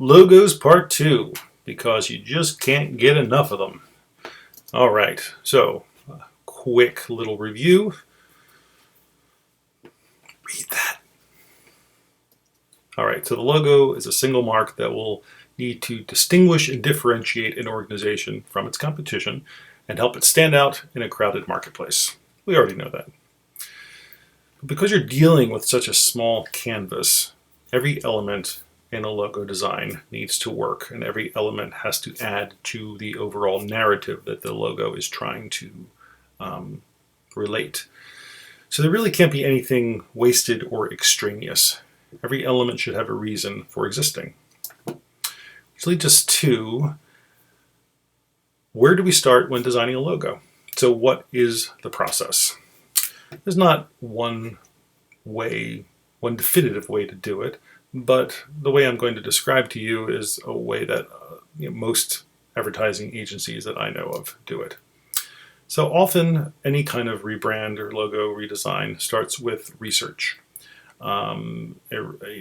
Logos Part 2, because you just can't get enough of them. All right, so quick little review. Read that. All right, so the logo is a single mark that will need to distinguish and differentiate an organization from its competition and help it stand out in a crowded marketplace. We already know that. Because you're dealing with such a small canvas, every element in a logo design needs to work, and every element has to add to the overall narrative that the logo is trying to relate. So there really can't be anything wasted or extraneous. Every element should have a reason for existing. Which leads us to, where do we start when designing a logo? So what is the process? There's not one definitive way to do it, but the way I'm going to describe to you is a way that most advertising agencies that I know of do it. So often any kind of rebrand or logo redesign starts with research. A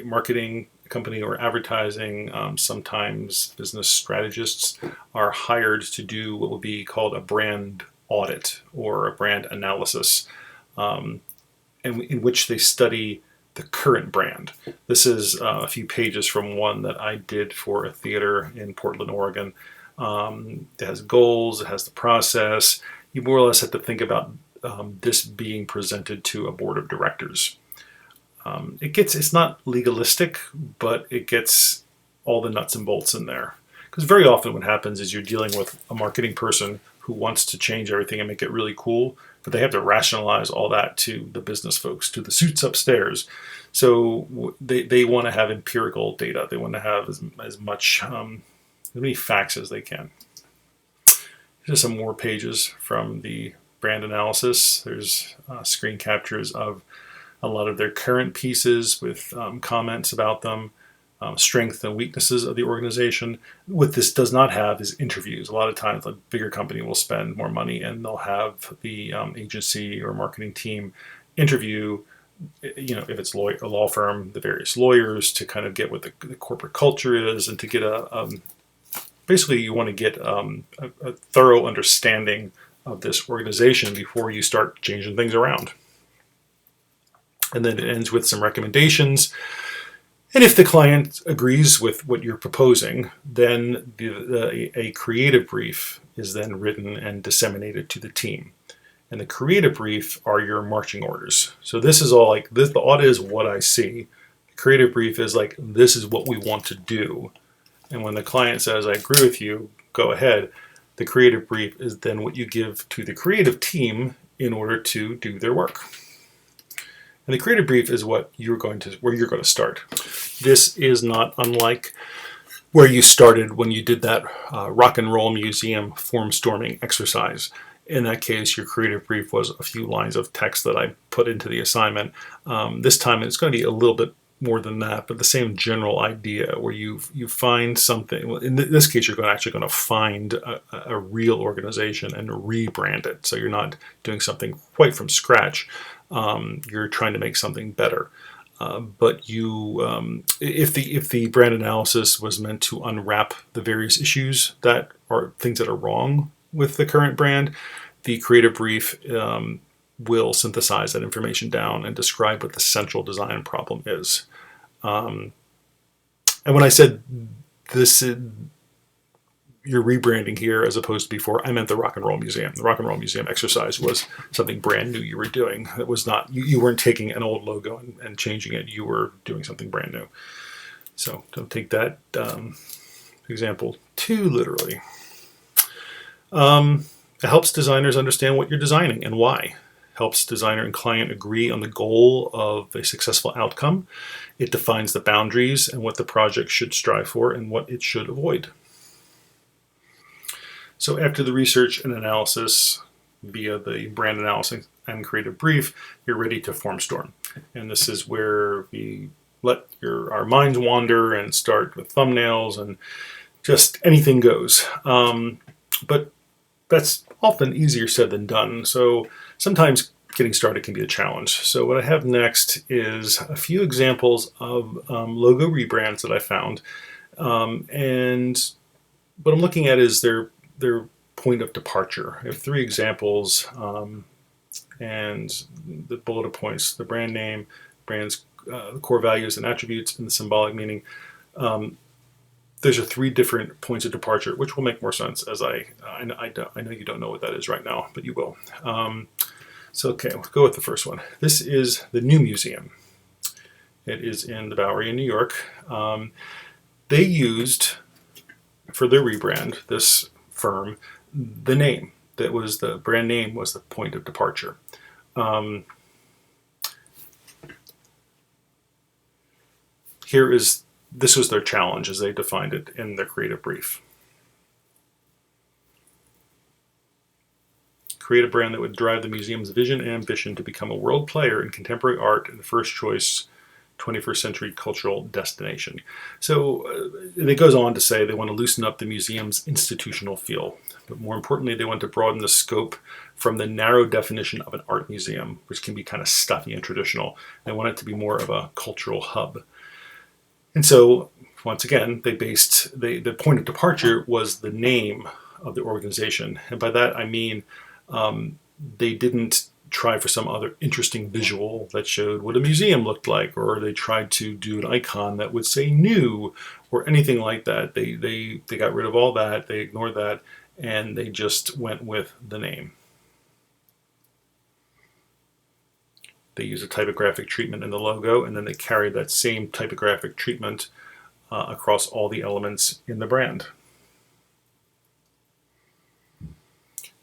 marketing company or advertising, sometimes business strategists are hired to do what will be called a brand audit or a brand analysis, in which they study the current brand. This is a few pages from one that I did for a theater in Portland, Oregon. It has goals, it has the process. You more or less have to think about this being presented to a board of directors. It's not legalistic, but it gets all the nuts and bolts in there. Because very often what happens is you're dealing with a marketing person who wants to change everything and make it really cool, but they have to rationalize all that to the business folks, to the suits upstairs. So they want to have empirical data. They want to have as many facts as they can. Here's some more pages from the brand analysis. There's screen captures of a lot of their current pieces with comments about them, strengths and weaknesses of the organization. What this does not have is interviews. A lot of times a bigger company will spend more money and they'll have the agency or marketing team interview, if it's a law firm, the various lawyers to kind of get what the corporate culture is and to get basically you want to get a thorough understanding of this organization before you start changing things around. And then it ends with some recommendations. And if the client agrees with what you're proposing, then a creative brief is then written and disseminated to the team. And the creative brief are your marching orders. So this is all like this. The audit is what I see. The creative brief is like, this is what we want to do. And when the client says, I agree with you, go ahead. The creative brief is then what you give to the creative team in order to do their work. And the creative brief is where you're going to start. This is not unlike where you started when you did that Rock and Roll Museum form storming exercise. In that case, your creative brief was a few lines of text that I put into the assignment. This time it's going to be a little bit more than that, but the same general idea where you find something. Well, in this case, you're actually going to find a real organization and rebrand it. So you're not doing something quite from scratch. You're trying to make something better. But if the brand analysis was meant to unwrap the various issues that are things that are wrong with the current brand, the creative brief will synthesize that information down and describe what the central design problem is. And when I said this, you're rebranding here as opposed to before, I meant the Rock and Roll Museum. The Rock and Roll Museum exercise was something brand new you were doing. It was not, you weren't taking an old logo and changing it. You were doing something brand new. So don't take that example too literally. It helps designers understand what you're designing and why. Helps designer and client agree on the goal of a successful outcome. It defines the boundaries and what the project should strive for and what it should avoid. So after the research and analysis via the brand analysis and creative brief, you're ready to form storm. And this is where we let our minds wander and start with thumbnails and just anything goes. But that's often easier said than done. So sometimes getting started can be a challenge. So what I have next is a few examples of logo rebrands that I found And what I'm looking at is their point of departure. I have three examples, and the bulleted points: the brand name, brand's core values and attributes, and the symbolic meaning. Those are three different points of departure, which will make more sense as I know you don't know what that is right now, but you will. So okay, we'll go with the first one. This is the New Museum. It is in the Bowery in New York. They used, for their rebrand, this firm, the name. That was the brand name was the point of departure. This was their challenge as they defined it in their creative brief. Create a brand that would drive the museum's vision and ambition to become a world player in contemporary art and the first choice 21st century cultural destination. So it goes on to say they want to loosen up the museum's institutional feel, but more importantly, they want to broaden the scope from the narrow definition of an art museum, which can be kind of stuffy and traditional. They want it to be more of a cultural hub. And so, once again, the point of departure was the name of the organization. And by that, I mean they didn't try for some other interesting visual that showed what a museum looked like, or they tried to do an icon that would say new or anything like that. They got rid of all that, they ignored that, and they just went with the name. They use a typographic treatment in the logo, and then they carry that same typographic treatment across all the elements in the brand.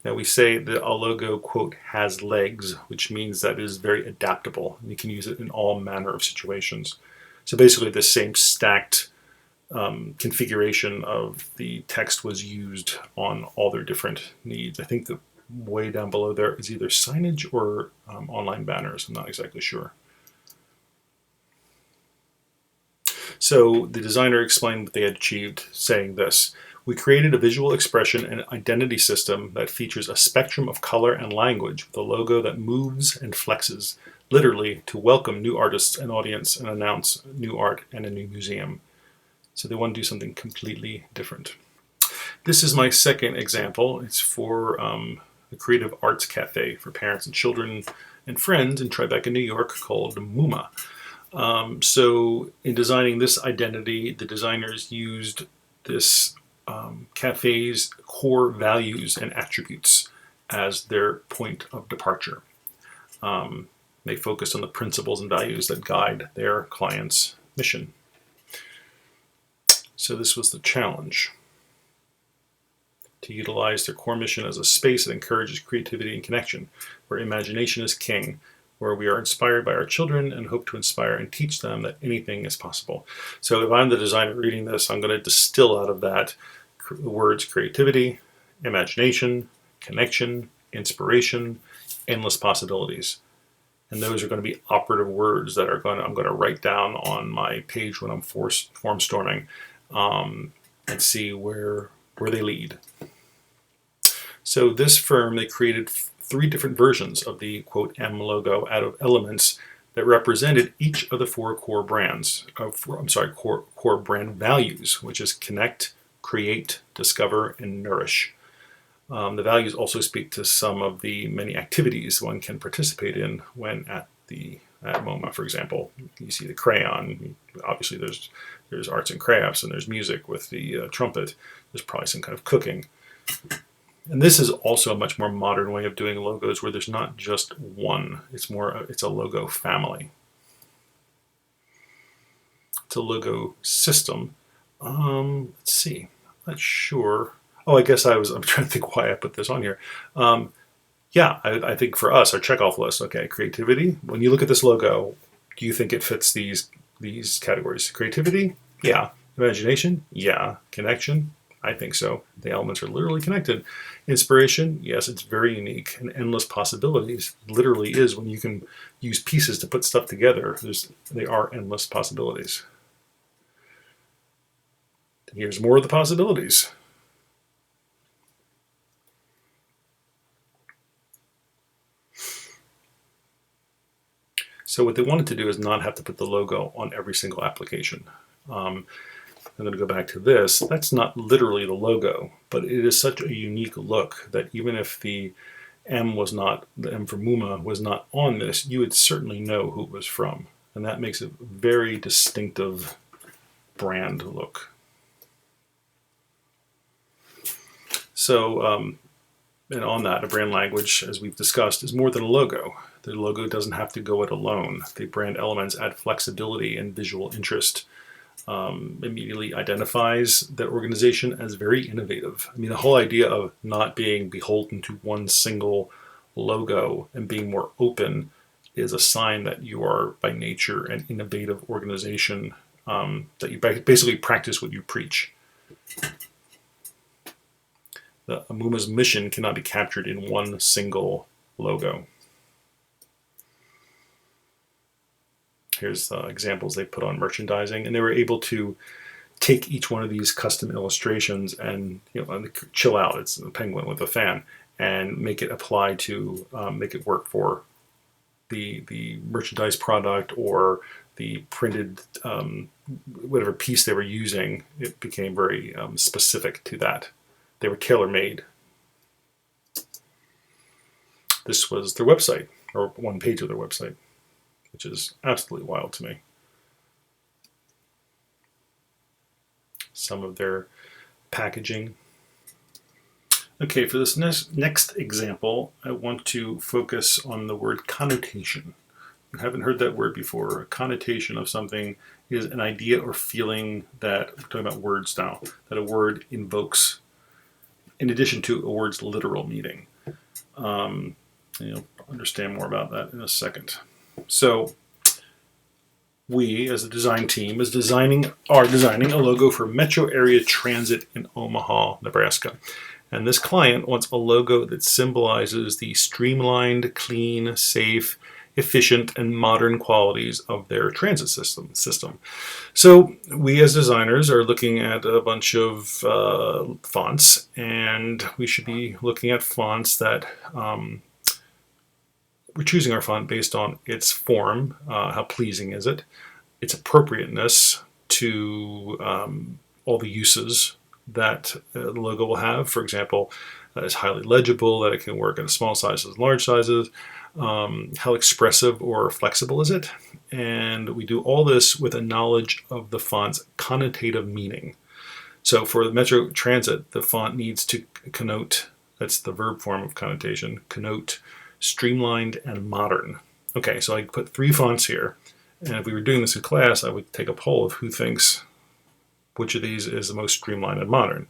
Now we say that a logo, quote, has legs, which means that it is very adaptable. You can use it in all manner of situations. So basically the same stacked configuration of the text was used on all their different needs. I think the way down below there is either signage or online banners. I'm not exactly sure. So the designer explained what they had achieved, saying this: we created a visual expression and identity system that features a spectrum of color and language with a logo that moves and flexes, literally to welcome new artists and audience and announce new art and a new museum. So they want to do something completely different. This is my second example. It's for the Creative Arts Cafe for parents and children and friends in Tribeca, New York, called MUMA. So in designing this identity, the designers used this cafe's core values and attributes as their point of departure. They focused on the principles and values that guide their client's mission. So this was the challenge: to utilize their core mission as a space that encourages creativity and connection, where imagination is king, where we are inspired by our children and hope to inspire and teach them that anything is possible. So if I'm the designer reading this, I'm going to distill out of that the words creativity, imagination, connection, inspiration, endless possibilities. And those are going to be operative words that I'm going to write down on my page when I'm form storming, and see where they lead. So this firm, they created three different versions of the, quote, M logo out of elements that represented each of the four core core brand values, which is connect, create, discover, and nourish. The values also speak to some of the many activities one can participate in when at MoMA. For example, you see the crayon. Obviously, there's arts and crafts, and there's music with the trumpet. There's probably some kind of cooking. And this is also a much more modern way of doing logos, where there's not just one. It's a logo family. It's a logo system. Let's see. I'm not sure. Oh, I guess I'm trying to think why I put this on here. Yeah, I think for us, our checkoff list, okay, creativity. When you look at this logo, do you think it fits these categories? Creativity? Yeah. Imagination? Yeah. Connection? I think so. The elements are literally connected. Inspiration? Yes, it's very unique. And endless possibilities literally is when you can use pieces to put stuff together. They are endless possibilities. Here's more of the possibilities. So what they wanted to do is not have to put the logo on every single application. I'm going to go back to this, that's not literally the logo, but it is such a unique look that even if the M was not, the M for Muma was not on this, you would certainly know who it was from. And that makes it a very distinctive brand look. So, and on that, a brand language, as we've discussed, is more than a logo. The logo doesn't have to go it alone. The brand elements add flexibility and visual interest. Immediately identifies that organization as very innovative. I mean, the whole idea of not being beholden to one single logo and being more open is a sign that you are by nature an innovative organization, that you basically practice what you preach. The Muma's mission cannot be captured in one single logo. Here's examples they put on merchandising, and they were able to take each one of these custom illustrations and chill out. It's a penguin with a fan, and make it apply to make it work for the merchandise product or the printed whatever piece they were using. It became very specific to that. They were tailor-made. This was their website, or one page of their website, which is absolutely wild to me. Some of their packaging. Okay, for this next example, I want to focus on the word connotation. You haven't heard that word before. A connotation of something is an idea or feeling that, we're talking about words now, that a word invokes, in addition to a word's literal meaning. You'll understand more about that in a second. So we, as a design team, are designing a logo for Metro Area Transit in Omaha, Nebraska. And this client wants a logo that symbolizes the streamlined, clean, safe, efficient, and modern qualities of their transit system. So we as designers are looking at a bunch of fonts, and we should be looking at fonts that we're choosing our font based on its form, how pleasing is it, its appropriateness to all the uses that the logo will have. For example, it's highly legible, that it can work in small sizes and large sizes. How expressive or flexible is it? And we do all this with a knowledge of the font's connotative meaning. So for the Metro Transit, the font needs to connote, that's the verb form of connotation, connote streamlined and modern. Okay, so I put 3 fonts here, and if we were doing this in class, I would take a poll of who thinks which of these is the most streamlined and modern.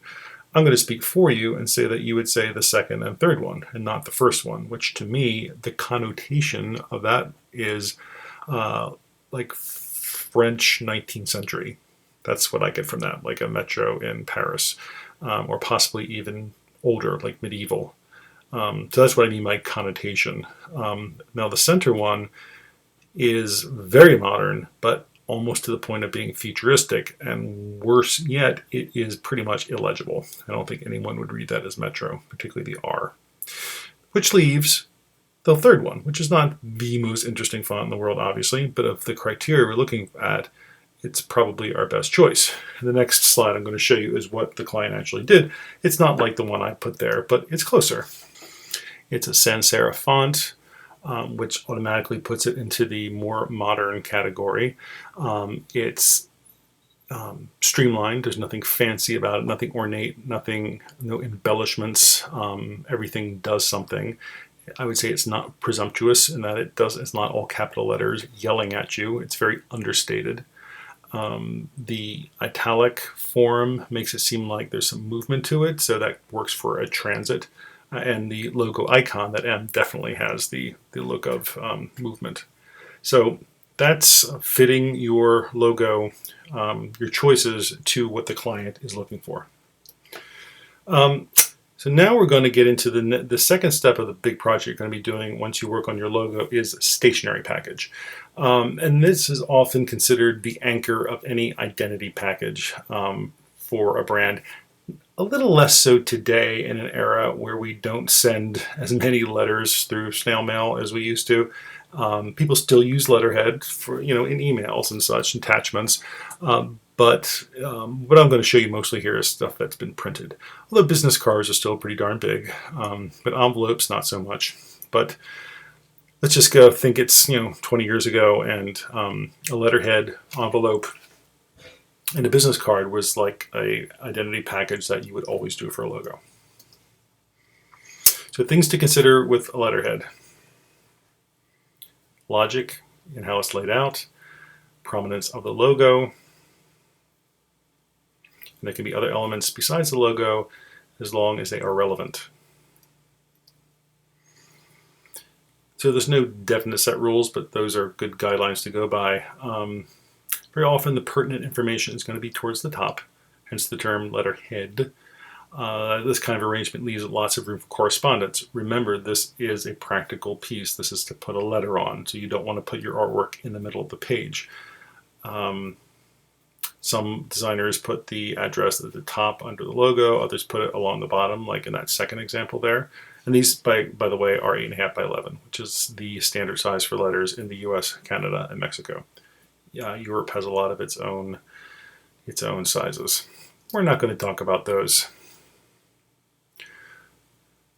I'm going to speak for you and say that you would say the second and third one and not the first one, which to me, the connotation of that is like French 19th century. That's what I get from that, like a metro in Paris, or possibly even older, like medieval. So that's what I mean by connotation. Now the center one is very modern, but almost to the point of being futuristic, and worse yet, it is pretty much illegible. I don't think anyone would read that as Metro, particularly the R. Which leaves the third one, which is not the most interesting font in the world, obviously, but of the criteria we're looking at, it's probably our best choice. The next slide I'm going to show you is what the client actually did. It's not like the one I put there, but it's closer. It's a sans serif font, which automatically puts it into the more modern category. It's streamlined. There's nothing fancy about it, nothing ornate, no embellishments. Everything does something. I would say it's not presumptuous in that it's not all capital letters yelling at you. It's very understated. The italic form makes it seem like there's some movement to it, so that works for a transit. And the logo icon, that M, definitely has the look of movement. So that's fitting your logo, your choices to what the client is looking for. So now we're going to get into the second step of the big project you're going to be doing once you work on your logo is stationery package. And this is often considered the anchor of any identity package for a brand. A little less so today in an era where we don't send as many letters through snail mail as we used to. People still use letterhead for, in emails and such, attachments. But what I'm going to show you mostly here is stuff that's been printed. Although business cards are still pretty darn big, but envelopes not so much. But let's just go think it's 20 years ago, and a letterhead envelope and a business card was like a identity package that you would always do for a logo. So things to consider with a letterhead: logic in how it's laid out, prominence of the logo, and there can be other elements besides the logo as long as they are relevant. So there's no definite set rules, but those are good guidelines to go by. Very often the pertinent information is going to be towards the top, hence the term letterhead. This kind of arrangement leaves lots of room for correspondence. Remember, this is a practical piece. This is to put a letter on, so you don't want to put your artwork in the middle of the page. Some designers put the address at the top under the logo, others put it along the bottom, like in that second example there. And these, by the way, are 8.5 by 11, which is the standard size for letters in the US, Canada, and Mexico. Europe has a lot of its own sizes. We're not going to talk about those.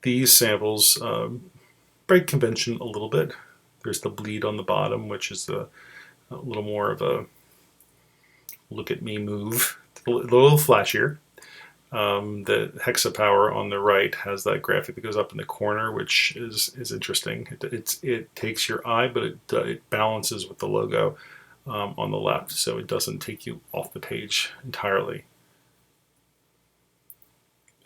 These samples break convention a little bit. There's the bleed on the bottom, which is a little more of a look at me move, a little flashier. The Hexapower on the right has that graphic that goes up in the corner, which is interesting. It takes your eye, but it balances with the logo on the left, so it doesn't take you off the page entirely.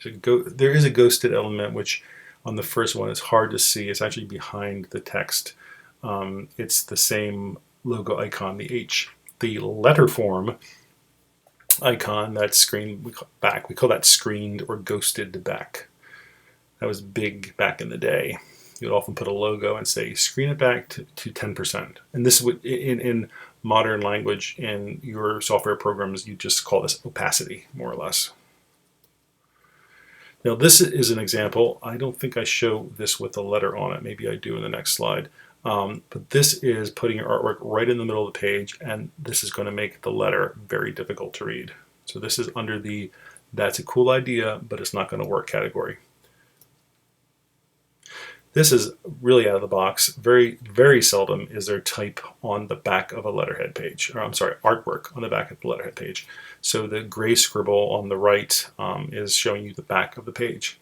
There is a ghosted element, which on the first one is hard to see. It's actually behind the text. It's the same logo icon, the H. The letter form icon, that screen back, we call that screened or ghosted back. That was big back in the day. You would often put a logo and say screen it back to 10%. And this would, in modern language, in your software programs, you just call this opacity, more or less. Now this is an example. I don't think I show this with a letter on it. Maybe I do in the next slide. But this is putting your artwork right in the middle of the page, and this is going to make the letter very difficult to read. So this is under the "that's a cool idea, but it's not going to work" category. This is really out of the box. Very, very seldom is there type on the back of a letterhead page, or I'm sorry, artwork on the back of the letterhead page. So the gray scribble on the right is showing you the back of the page.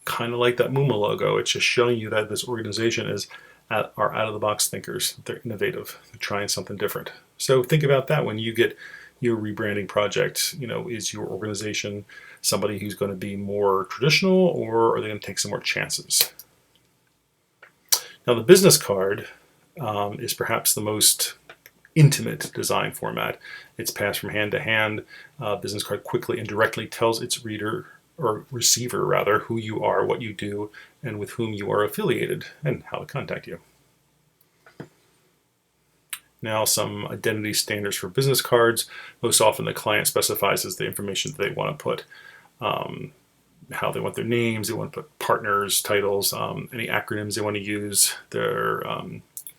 Kind of like that Muma logo, it's just showing you that this organization are out-of-the-box thinkers. They're innovative. They're trying something different. So think about that when you get your rebranding project. Is your organization somebody who's going to be more traditional, or are they going to take some more chances? Now, the business card is perhaps the most intimate design format. It's passed from hand to hand. Business card quickly and directly tells its reader, or receiver rather, who you are, what you do, and with whom you are affiliated, and how to contact you. Now, some identity standards for business cards. Most often the client specifies as the information that they want to put, how they want their names, they want to put partners, titles, any acronyms they want to use, their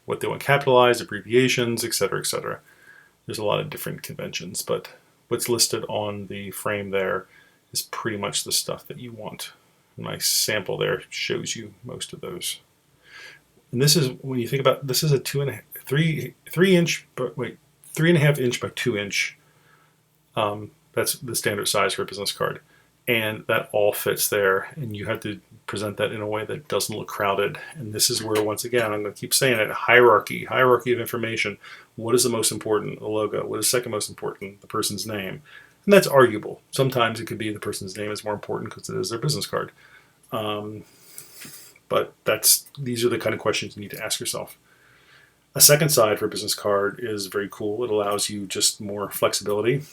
what they want capitalized, abbreviations, etc., etc. There's a lot of different conventions, but what's listed on the frame there is pretty much the stuff that you want. My sample there shows you most of those. And this is, when you think about, this is a 3.5 inch by 2 inch. That's the standard size for a business card. And that all fits there, and you have to present that in a way that doesn't look crowded. And this is where, once again, I'm going to keep saying it, hierarchy of information. What is the most important? The logo. What is second most important? The person's name. And that's arguable. Sometimes it could be the person's name is more important because it is their business card. But these are the kind of questions you need to ask yourself. A second side for a business card is very cool. It allows you just more flexibility.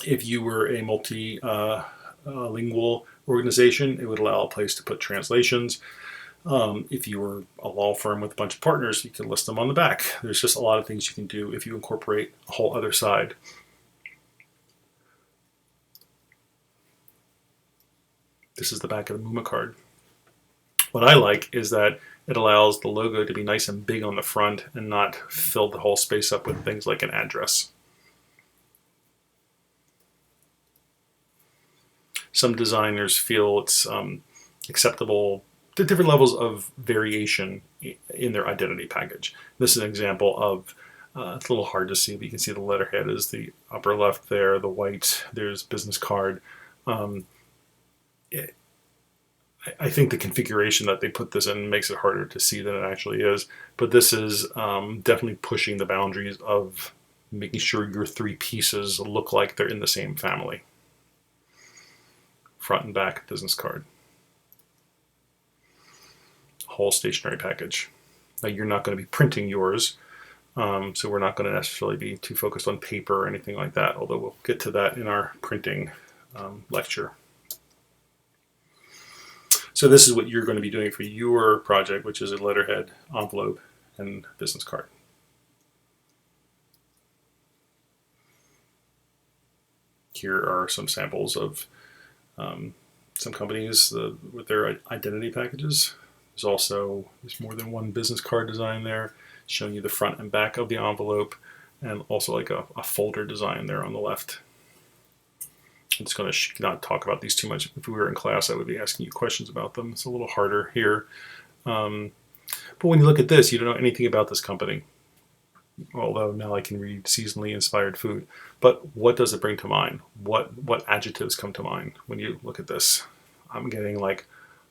If you were a multilingual organization, it would allow a place to put translations. If you were a law firm with a bunch of partners, you can list them on the back. There's just a lot of things you can do if you incorporate a whole other side. This is the back of the Muma card. What I like is that it allows the logo to be nice and big on the front and not fill the whole space up with things like an address. some designers feel it's acceptable to different levels of variation in their identity package. This is an example of, it's a little hard to see, but you can see the letterhead is the upper left there, the white, there's business card. I think the configuration that they put this in makes it harder to see than it actually is, but this is definitely pushing the boundaries of making sure your three pieces look like they're in the same family. Front and back business card. Whole stationery package. Now you're not going to be printing yours, so we're not going to necessarily be too focused on paper or anything like that, although we'll get to that in our printing lecture. So this is what you're going to be doing for your project, which is a letterhead, envelope, and business card. Here are some samples of some companies with their identity packages. There's more than one business card design there, showing you the front and back of the envelope, and also like a folder design there on the left. I'm just going to not talk about these too much. If we were in class, I would be asking you questions about them. It's a little harder here. But when you look at this, you don't know anything about this company, although now I can read seasonally inspired food. But what does it bring to mind? What adjectives come to mind when you look at this? I'm getting like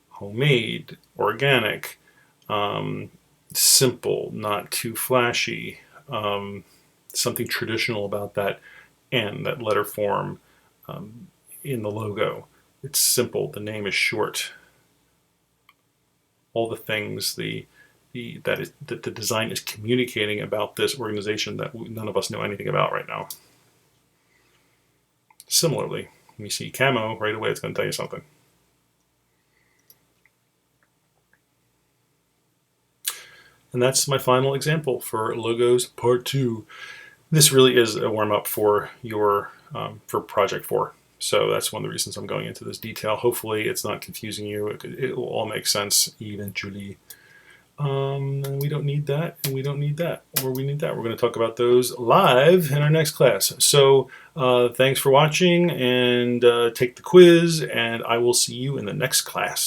homemade, organic, simple, not too flashy, something traditional about that N, that letter form in the logo. It's simple, the name is short. All the things that the design is communicating about this organization that none of us know anything about right now. Similarly, when you see camo, right away it's going to tell you something. And that's my final example for logos part 2. This really is a warm-up for your for project 4. So that's one of the reasons I'm going into this detail. Hopefully it's not confusing you. It will all make sense eventually. And we don't need that, and we don't need that, or we need that. We're going to talk about those live in our next class. So thanks for watching, and take the quiz, and I will see you in the next class.